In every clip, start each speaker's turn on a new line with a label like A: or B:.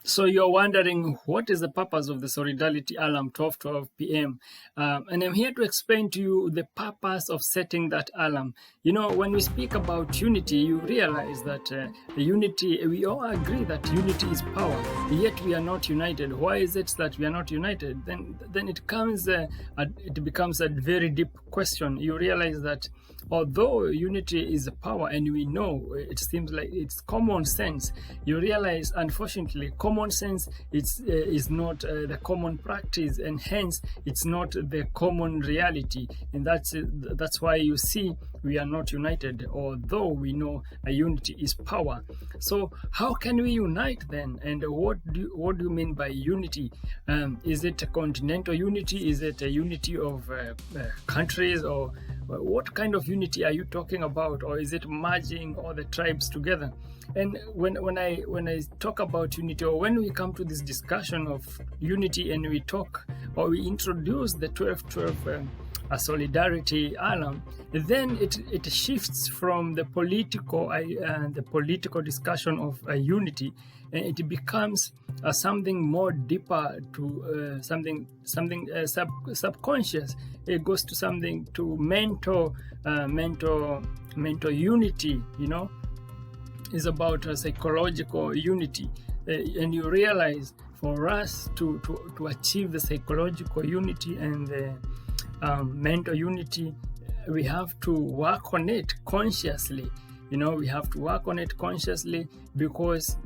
A: So you're wondering what is the purpose of the Solidarity Alarm 12:12 p.m. And I'm here to explain to you the purpose of setting that alarm. You know, when we speak about unity, you realize that unity, we all agree that unity is power, yet we are not united. Why is it that we are not united? Then it becomes a very deep question. You realize that although unity is a power, and we know it seems like it's common sense, you realize, unfortunately, common sense is not the common practice, and hence it's not the common reality, and that's why you see we are not united, although we know a unity is power. So how can we unite then? And what do you mean by unity? Is it a continental unity? Is it a unity of countries, or what kind of unity are you talking about? Or is it merging all the tribes together? And when I talk about unity, or when we come to this discussion of unity, and we talk, or we introduce the 12:12 a solidarity alarm, then it shifts from the political discussion of unity, and it becomes something more deeper, to something subconscious. It goes to something to mental unity. You know, is about psychological unity, and you realize for us to achieve the psychological unity and the mental unity, we have to work on it consciously. You know, we have to work on it consciously, because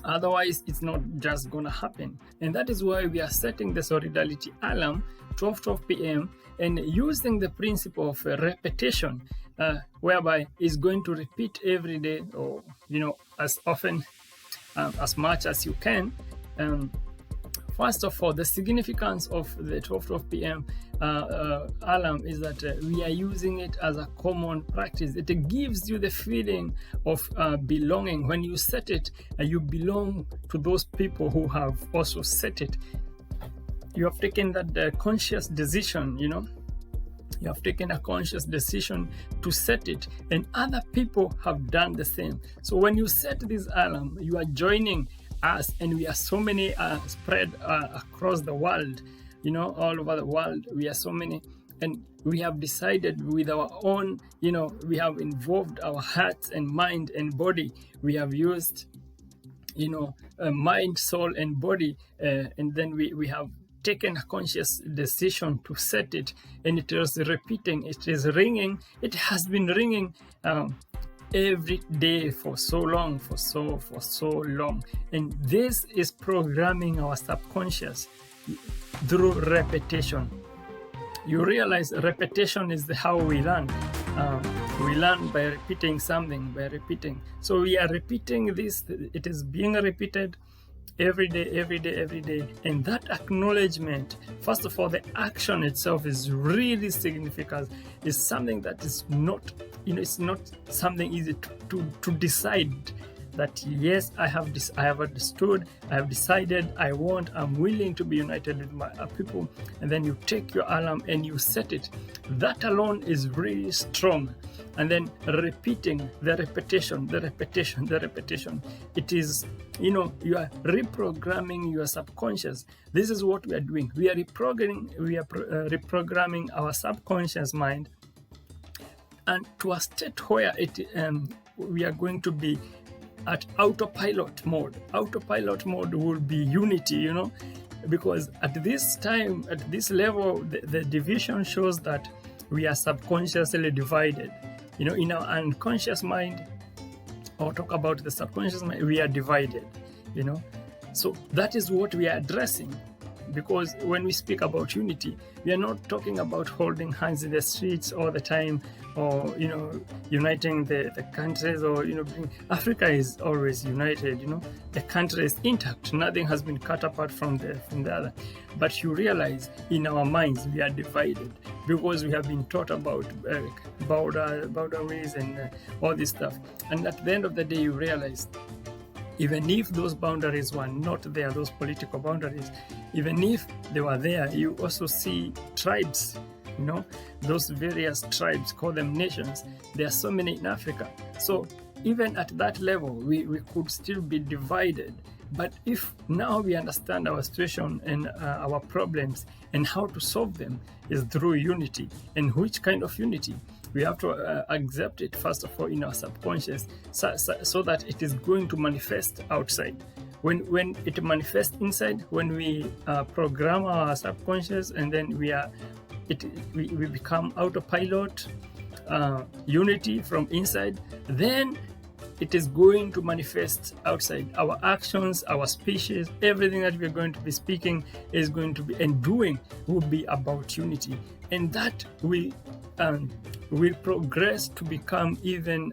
A: otherwise it's not just gonna happen. And that is why we are setting the solidarity alarm 12:12 p.m. and using the principle of repetition, whereby it's going to repeat every day, or as often as much as you can. First of all, the significance of the 12:12 p.m. Alarm is that we are using it as a common practice. It gives you the feeling of belonging. When you set it, you belong to those people who have also set it. You have taken that conscious decision, You have taken a conscious decision to set it, and other people have done the same. So when you set this alarm, you are joining us, and we are so many spread across the world, all over the world. We are so many, and we have decided with our own, we have involved our hearts and mind and body. We have used, mind, soul, and body, and then we have taken a conscious decision to set it, and it is repeating, it is ringing, it has been ringing every day for so long, for so long. And this is programming our subconscious through repetition. You realize repetition is how we learn. We learn by repeating something, by repeating. So we are repeating this, it is being repeated every day. And that acknowledgement, first of all, the action itself is really significant. It's something that is not, it's not something easy to decide that, yes, I have understood, I have decided, I'm willing to be united with my people. And then you take your alarm and you set it. That alone is really strong. And then repeating the repetition. It is, you are reprogramming your subconscious. This is what we are doing. We are reprogramming our subconscious mind, and to a state where we are going to be at autopilot mode. Autopilot mode will be unity, because at this time, at this level, the division shows that we are subconsciously divided. In our unconscious mind, or talk about the subconscious mind, we are divided, So that is what we are addressing. Because when we speak about unity, we are not talking about holding hands in the streets all the time, or uniting the countries, or Africa is always united. The country is intact. Nothing has been cut apart from the other. But you realize in our minds we are divided, because we have been taught about boundaries and all this stuff. And at the end of the day, you realize, even if those boundaries were not there, those political boundaries, even if they were there, you also see tribes, those various tribes, call them nations. There are so many in Africa. So even at that level, we could still be divided. But if now we understand our situation and our problems and how to solve them is through unity. And which kind of unity? We have to accept it, first of all, in our subconscious, so that it is going to manifest outside. When it manifests inside, when we program our subconscious, and then we become autopilot, unity from inside, then it is going to manifest outside. Our actions, our speeches, everything that we are going to be speaking is going to be and doing will be about unity, and that will progress to become even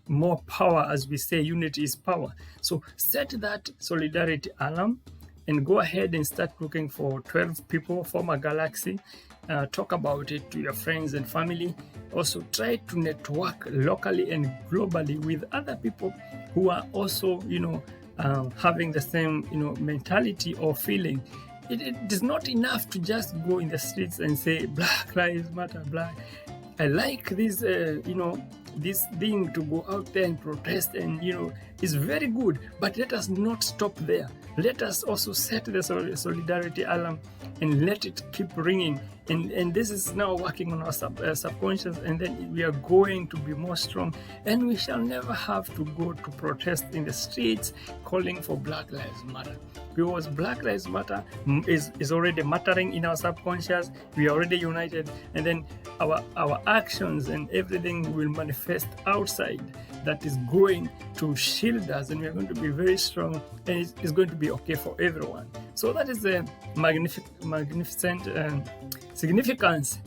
A: more power. As we say, unity is power. So set that solidarity alarm and go ahead and start looking for 12 people, form a galaxy. Talk about it to your friends and family. Also try to network locally and globally with other people who are also, having the same, mentality or feeling. It is not enough to just go in the streets and say Black Lives Matter, Black. I like this, this thing to go out there and protest, and is very good. But let us not stop there. Let us also set the solidarity alarm and let it keep ringing. And this is now working on our subconscious, and then we are going to be more strong, and we shall never have to go to protest in the streets calling for Black Lives Matter, because Black Lives Matter is already mattering in our subconscious. We are already united, and then our actions and everything will manifest outside. That is going to shield us, and we are going to be very strong, and it's going to be okay for everyone. So that is the magnificent significance.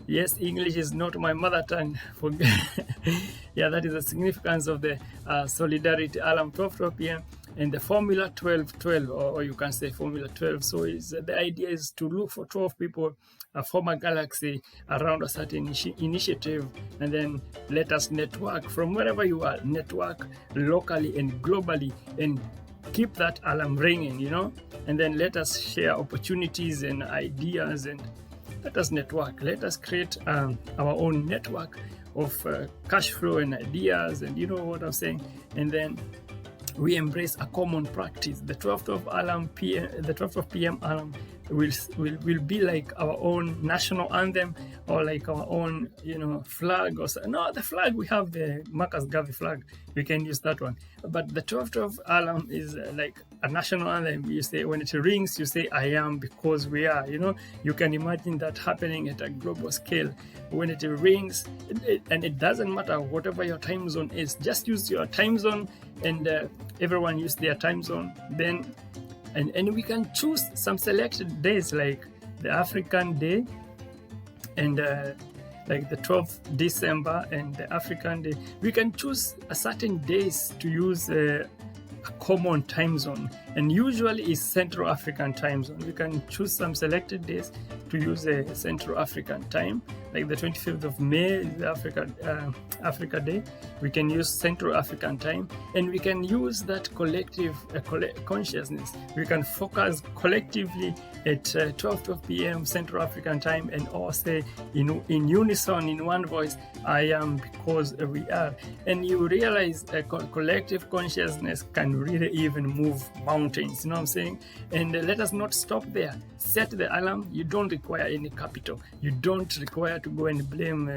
A: Yes, English is not my mother tongue. Yeah, that is the significance of the solidarity alarm 12 p.m. and the formula 12-12, or you can say formula 12. So the idea is to look for 12 people, form a galaxy around a certain initiative, and then let us network from wherever you are, network locally and globally, and keep that alarm ringing, and then let us share opportunities and ideas, and let us network. Let us create our own network of cash flow and ideas, and you know what I'm saying. And then we embrace a common practice. The 12 p.m. alarm will be like our own national anthem, or like our own flag, or no, the flag we have, the Marcus Garvey flag, we can use that one. But the 12 alarm is like a national anthem. You say, when it rings, you say I am, because we are. You can imagine that happening at a global scale. When it rings, and it doesn't matter whatever your time zone is, just use your time zone, and everyone use their time zone. Then and we can choose some selected days, like the African Day, and like the 12th December and the African Day. We can choose a certain days to use a common time zone, and usually is Central African time zone. We can choose some selected days to use a Central African time, like the 25th of May is the Africa Day. We can use Central African time, and we can use that collective consciousness. We can focus collectively at 12 p.m. Central African time, and all say in unison, in one voice, I am, because we are. And you realize a collective consciousness can really even move mountains, you know what I'm saying? And let us not stop there. Set the alarm. You don't require any capital. You don't require to go and blame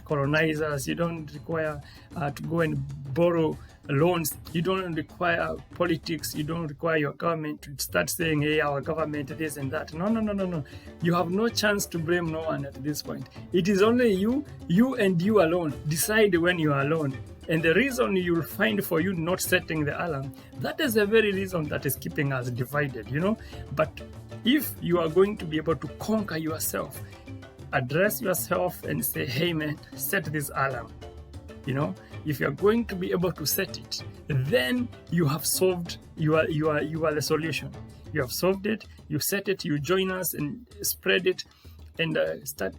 A: colonizers. You don't require to go and borrow loans. You don't require politics. You don't require your government to start saying, hey, our government this and that. No. You have no chance to blame no one at this point. It is only you and you alone. Decide when you are alone. And the reason you'll find for you not setting the alarm, that is the very reason that is keeping us divided, But if you are going to be able to conquer yourself, address yourself and say, hey man, set this alarm. If you're going to be able to set it, then you have solved, you are the solution. You have solved it, you set it, you join us and spread it, and start,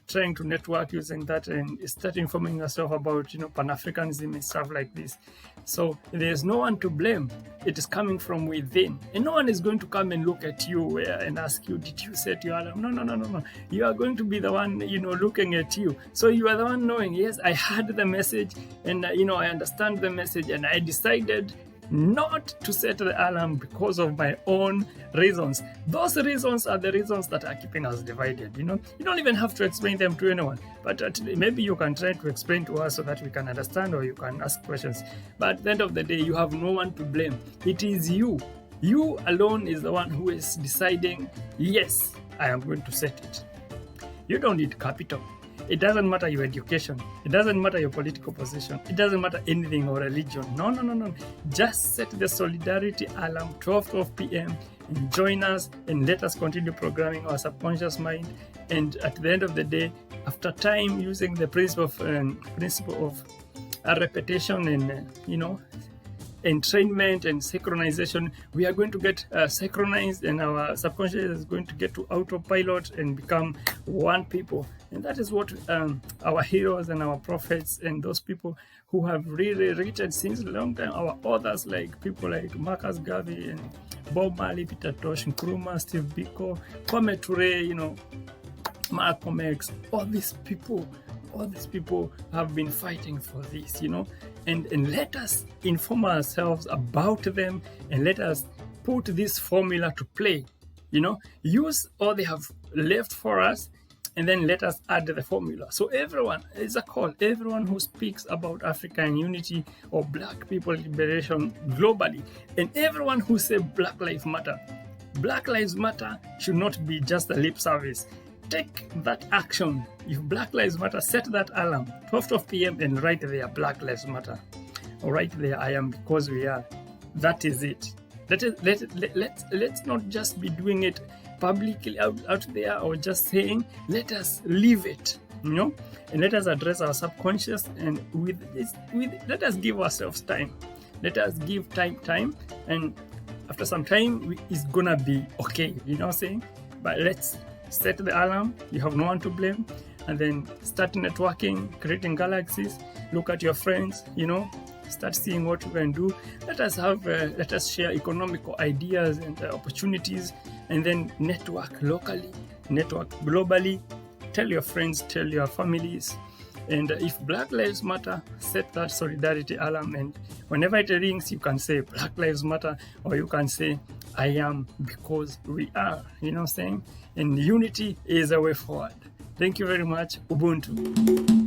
A: trying to network using that, and start informing yourself about, Pan-Africanism and stuff like this. So there's no one to blame. It is coming from within, and no one is going to come and look at you and ask you, did you set your alarm? No. You are going to be the one, looking at you. So you are the one knowing, yes, I heard the message, and I understand the message, and I decided not to set the alarm because of my own reasons. Those reasons are the reasons that are keeping us divided. You don't even have to explain them to anyone, but maybe you can try to explain to us so that we can understand, or you can ask questions. But at the end of the day, you have no one to blame. It is you. You alone is the one who is deciding, yes, I am going to set it. You don't need capital. It doesn't matter your education. It doesn't matter your political position. It doesn't matter anything or religion. No. Just set the solidarity alarm 12 p.m. and join us, and let us continue programming our subconscious mind. And at the end of the day, after time, using the principle of repetition and entrainment and synchronization, we are going to get synchronized, and our subconscious is going to get to autopilot and become one people. And that is what our heroes and our prophets and those people who have really written since a long time, our authors, like people like Marcus Garvey and Bob Marley, Peter Tosh, Nkrumah, Steve Biko, Kwame Ture, Malcolm X, all these people have been fighting for this, and let us inform ourselves about them, and let us put this formula to play, use all they have left for us, and then let us add the formula. So everyone, it's a call, everyone who speaks about African unity or Black people liberation globally, and everyone who says Black Lives Matter should not be just a lip service. Take that action. If Black Lives Matter, set that alarm 12 p.m. and write there Black Lives Matter, or write there I am because we are. That is it. Let's not just be doing it publicly out there, or just saying. Let us live it, and let us address our subconscious, and let us give ourselves time. Let us give time, and after some time it's gonna be okay. Saying, but let's set the alarm. You have no one to blame, and then start networking, creating galaxies. Look at your friends, start seeing what you can do. Let us share economical ideas and opportunities, and then network locally, network globally. Tell your friends, tell your families. And if Black Lives Matter, set that solidarity alarm, and whenever it rings, you can say Black Lives Matter, or you can say I am because we are, saying? And unity is a way forward. Thank you very much. Ubuntu.